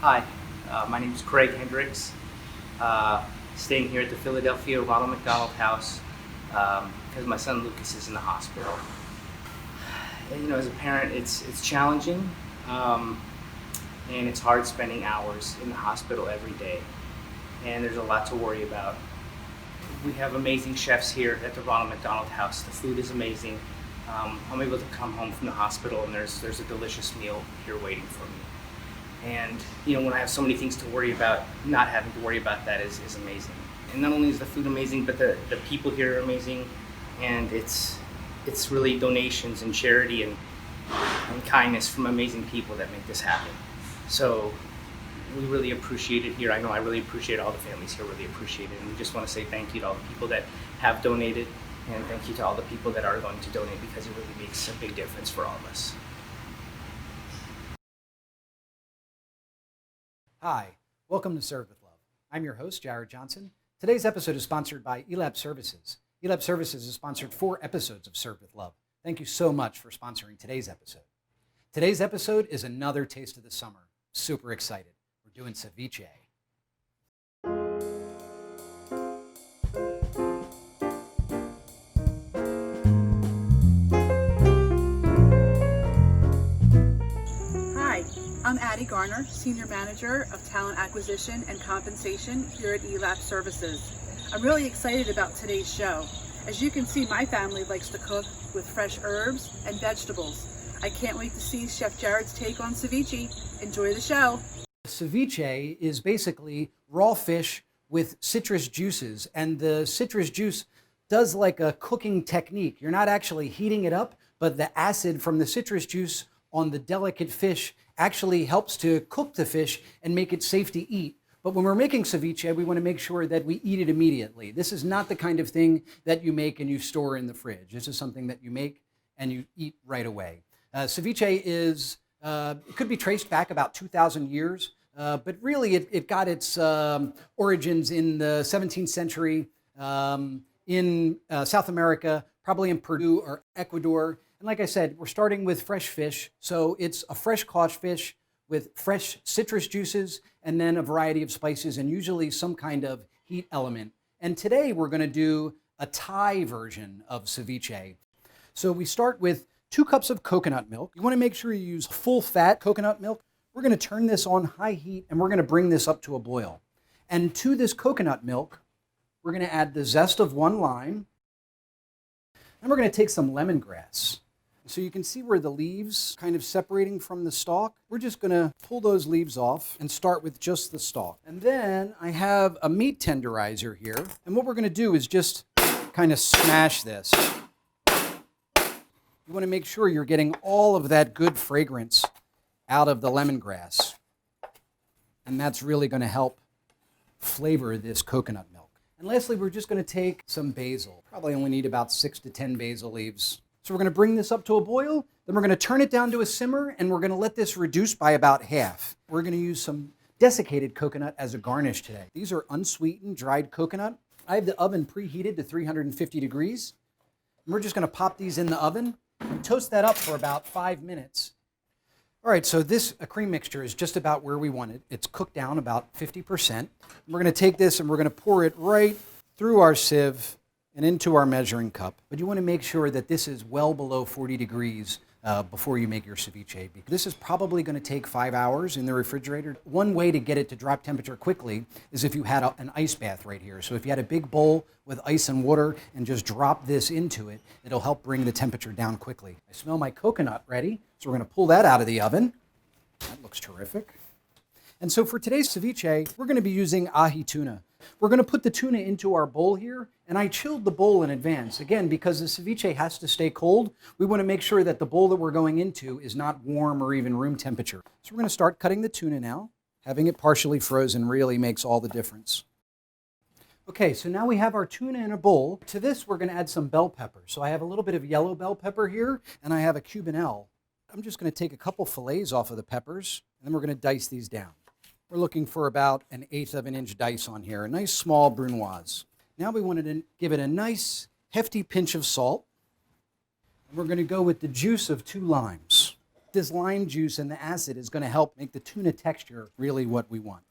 Hi, my name is Craig Hendricks, staying here at the Philadelphia Ronald McDonald House because my son Lucas is in the hospital. And, as a parent, it's challenging, and it's hard spending hours in the hospital every day. And there's a lot to worry about. We have amazing chefs here at the Ronald McDonald House. The food is amazing. I'm able to come home from the hospital and there's a delicious meal here waiting for me. And when I have so many things to worry about, not having to worry about that is amazing. And not only is the food amazing, but the people here are amazing. And it's really donations and charity and kindness from amazing people that make this happen. So we really appreciate it here. I know I really appreciate all the families here, really appreciate it. And we just want to say thank you to all the people that have donated, and thank you to all the people that are going to donate, because it really makes a big difference for all of us. Hi, welcome to Serve with Love. I'm your host, Jared Johnson. Today's episode is sponsored by ELAB Services. ELAB Services has sponsored 4 episodes of Serve with Love. Thank you so much for sponsoring today's episode. Today's episode is another taste of the summer. Super excited. We're doing ceviche. I'm Addie Garner, Senior Manager of Talent Acquisition and Compensation here at ELAB Services. I'm really excited about today's show. As you can see, my family likes to cook with fresh herbs and vegetables. I can't wait to see Chef Jared's take on ceviche. Enjoy the show. Ceviche is basically raw fish with citrus juices, and the citrus juice does like a cooking technique. You're not actually heating it up, but the acid from the citrus juice on the delicate fish actually helps to cook the fish and make it safe to eat. But when we're making ceviche, we want to make sure that we eat it immediately. This is not the kind of thing that you make and you store in the fridge. This is something that you make and you eat right away. Ceviche is, it could be traced back about 2,000 years, but really it got its origins in the 17th century in South America, probably in Peru or Ecuador. And like I said, we're starting with fresh fish. So it's a fresh caught fish with fresh citrus juices and then a variety of spices and usually some kind of heat element. And today we're going to do a Thai version of ceviche. So we start with 2 cups of coconut milk. You want to make sure you use full fat coconut milk. We're going to turn this on high heat and we're going to bring this up to a boil. And to this coconut milk, we're going to add the zest of 1 lime. And we're going to take some lemongrass. So you can see where the leaves kind of separating from the stalk. We're just going to pull those leaves off and start with just the stalk. And then I have a meat tenderizer here. And what we're going to do is just kind of smash this. You want to make sure you're getting all of that good fragrance out of the lemongrass. And that's really going to help flavor this coconut milk. And lastly, we're just going to take some basil. Probably only need about 6 to 10 basil leaves. So we're going to bring this up to a boil, then we're going to turn it down to a simmer, and we're going to let this reduce by about half. We're going to use some desiccated coconut as a garnish today. These are unsweetened dried coconut. I have the oven preheated to 350 degrees. And we're just going to pop these in the oven and toast that up for about 5 minutes. All right, so this cream mixture is just about where we want it. It's cooked down about 50%. We're going to take this and we're going to pour it right through our sieve and into our measuring cup. But you want to make sure that this is well below 40 degrees before you make your ceviche. This is probably going to take 5 hours in the refrigerator. One way to get it to drop temperature quickly is if you had an ice bath right here. So if you had a big bowl with ice and water and just drop this into it, it'll help bring the temperature down quickly. I smell my coconut ready, so we're going to pull that out of the oven. That looks terrific. And so for today's ceviche, we're going to be using ahi tuna. We're going to put the tuna into our bowl here, and I chilled the bowl in advance. Again, because the ceviche has to stay cold, we want to make sure that the bowl that we're going into is not warm or even room temperature. So we're going to start cutting the tuna now. Having it partially frozen really makes all the difference. Okay, so now we have our tuna in a bowl. To this, we're going to add some bell pepper. So I have a little bit of yellow bell pepper here, and I have a Cubanelle. I'm just going to take a couple fillets off of the peppers, and then we're going to dice these down. We're looking for about 1/8 of an inch dice on here, a nice small brunoise. Now we wanted to give it a nice hefty pinch of salt. And we're going to go with the juice of 2 limes. This lime juice and the acid is going to help make the tuna texture really what we want.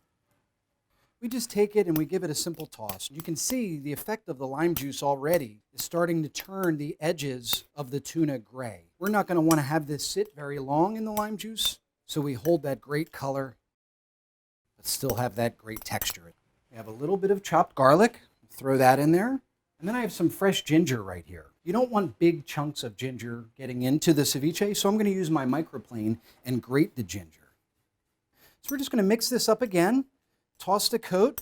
We just take it and we give it a simple toss. You can see the effect of the lime juice already is starting to turn the edges of the tuna gray. We're not going to want to have this sit very long in the lime juice, so we hold that great color, but still have that great texture. We have a little bit of chopped garlic, throw that in there, and then I have some fresh ginger right here. You don't want big chunks of ginger getting into the ceviche, so I'm going to use my microplane and grate the ginger. So we're just going to mix this up again. Tossed a coat.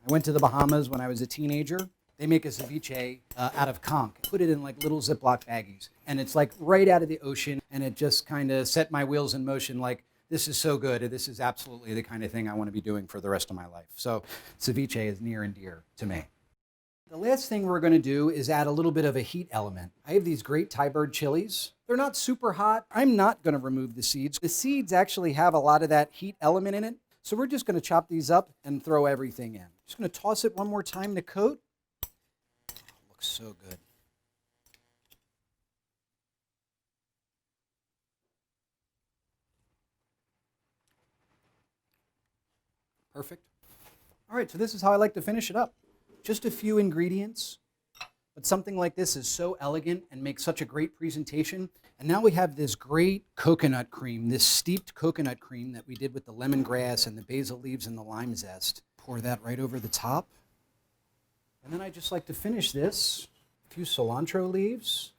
I went to the Bahamas when I was a teenager. They make a ceviche out of conch. Put it in like little Ziploc baggies. And it's like right out of the ocean. And it just kind of set my wheels in motion like, this is so good. This is absolutely the kind of thing I want to be doing for the rest of my life. So ceviche is near and dear to me. The last thing we're going to do is add a little bit of a heat element. I have these great Thai bird chilies. They're not super hot. I'm not going to remove the seeds. The seeds actually have a lot of that heat element in it. So we're just going to chop these up and throw everything in. Just going to toss it one more time to coat. Oh, looks so good. Perfect. All right, so this is how I like to finish it up. Just a few ingredients, but something like this is so elegant and makes such a great presentation. And now we have this great coconut cream, this steeped coconut cream that we did with the lemongrass and the basil leaves and the lime zest. Pour that right over the top. And then I just like to finish this. A few cilantro leaves,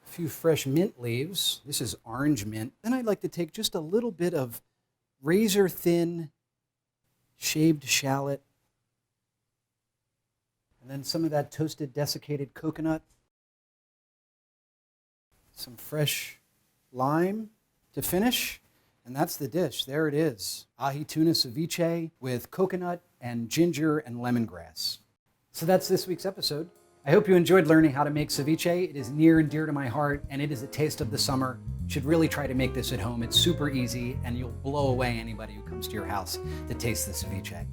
a few fresh mint leaves. This is orange mint. Then I'd like to take just a little bit of razor thin shaved shallot. And then some of that toasted desiccated coconut. Some fresh lime to finish. And that's the dish. There it is. Ahi tuna ceviche with coconut and ginger and lemongrass. So that's this week's episode. I hope you enjoyed learning how to make ceviche. It is near and dear to my heart, and it is a taste of the summer. You should really try to make this at home. It's super easy, and you'll blow away anybody who comes to your house to taste the ceviche.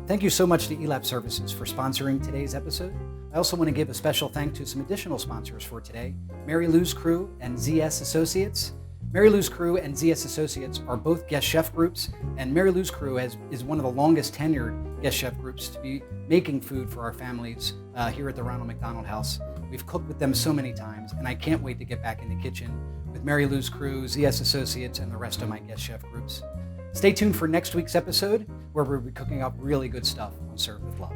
Thank you so much to ELAP Services for sponsoring today's episode. I also want to give a special thank to some additional sponsors for today, Mary Lou's Crew and ZS Associates. Mary Lou's Crew and ZS Associates are both guest chef groups, and Mary Lou's Crew is one of the longest tenured guest chef groups to be making food for our families here at the Ronald McDonald House. We've cooked with them so many times, and I can't wait to get back in the kitchen with Mary Lou's Crew, ZS Associates, and the rest of my guest chef groups. Stay tuned for next week's episode, where we'll be cooking up really good stuff on Served with Love.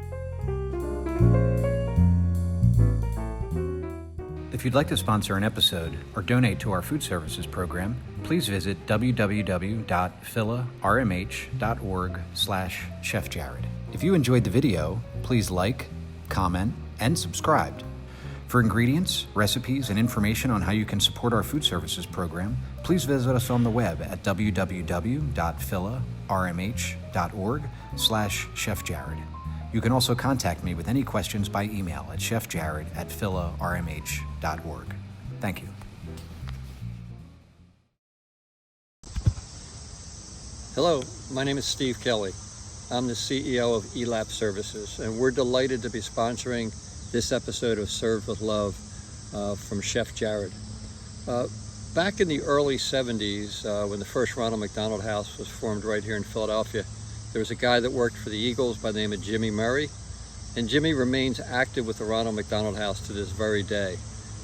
If you'd like to sponsor an episode or donate to our food services program, please visit www.phillarmh.org/chefjared. If you enjoyed the video, please like, comment, and subscribe. For ingredients, recipes, and information on how you can support our food services program, please visit us on the web at www.phillarmh.org/chefjared. You can also contact me with any questions by email at chefjared@phillarmh.org. Thank you. Hello, my name is Steve Kelly. I'm the CEO of ELAP Services, and we're delighted to be sponsoring this episode of Served with Love from Chef Jared. Back in the early 70s, when the first Ronald McDonald House was formed right here in Philadelphia, there was a guy that worked for the Eagles by the name of Jimmy Murray, and Jimmy remains active with the Ronald McDonald House to this very day.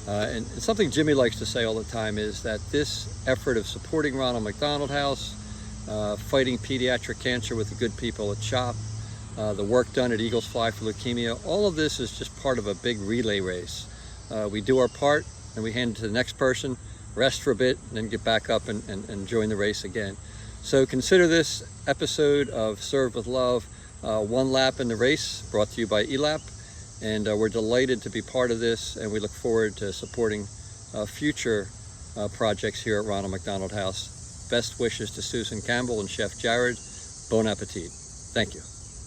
And something Jimmy likes to say all the time is that this effort of supporting Ronald McDonald House, fighting pediatric cancer with the good people at CHOP, the work done at Eagles Fly for Leukemia, all of this is just part of a big relay race. We do our part and we hand it to the next person, rest for a bit, and then get back up and join the race again. So consider this episode of Served with Love one lap in the race, brought to you by ELAP, and we're delighted to be part of this, and we look forward to supporting future projects here at Ronald McDonald House. Best wishes to Susan Campbell and Chef Jared. Bon appetit. Thank you.